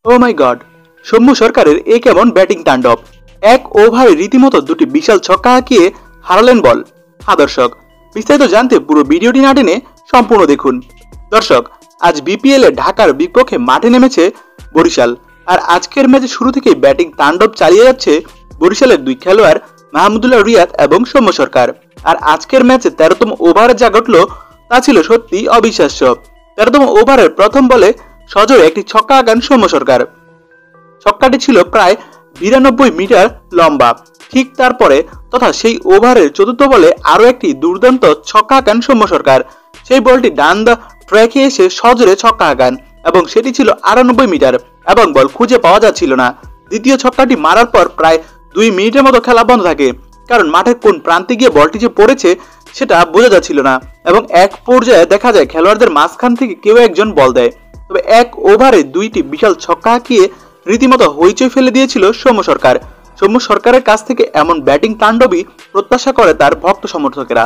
ও মাই god, Soumya সরকারের এ কেমন batting তাণ্ডব! এক ওভারে রীতিমতো দুটি বিশাল ছক্কা হাঁকিয়ে হারালেন বল। দর্শক, বিস্তারিত জানতে পুরো ভিডিওটি না টেনে সম্পূর্ণ দেখুন। দর্শক, আজ বিপিএল এ ঢাকার বিপক্ষে মাঠে নেমেছে বরিশাল। আর আজকের ম্যাচে শুরু থেকেই ব্যাটিং তাণ্ডব চালিয়ে যাচ্ছে বরিশালের দুই খেলোয়াড় মাহমুদুল্লাহ রিয়াদ এবং সৌম্য সরকার। আর আজকের ম্যাচে 13তম ওভারে যা ঘটল তা ছিল সত্যি অবিশ্বাস্য। 13তম ওভারের প্রথম বলে সজোরে একটি ছক্কা হাঁকান সৌম্য সরকার। ছক্কাটি ছিল প্রায় 92 মিটার লম্বা। ঠিক তারপরে তথা সেই ওভারের চতুর্থ বলে আরো একটি দুর্দান্ত ছক্কা হাঁকান সৌম্য সরকার। সেই বলটি ডান দা ট্র্যাকে এসে সজোরে ছক্কা হাঁকান এবং সেটি ছিল 98 মিটার এবং বল খুঁজে পাওয়া যাচ্ছিল না। দ্বিতীয় ছক্কাটি মারার পর প্রায় 2 মিনিটের মতো খেলা বন্ধ থাকে, কারণ মাঠের কোন প্রান্তে গিয়ে বলটি যে পড়েছে সেটা বোঝা যাচ্ছিল না এবং এক পর্যায়ে দেখা যায় খেলোয়াড়দের মাঝখান থেকে কেউ একজন বল দেয়। তবে এক ওভারে দুইটি বিশাল ছক্কা হাঁকিয়ে রীতিমতো হইচই ফেলে দিয়েছিল সৌম্য সরকার। সৌম্য সরকারের কাছ থেকে এমন ব্যাটিং তাণ্ডবই প্রত্যাশা করে তার ভক্ত সমর্থকেরা।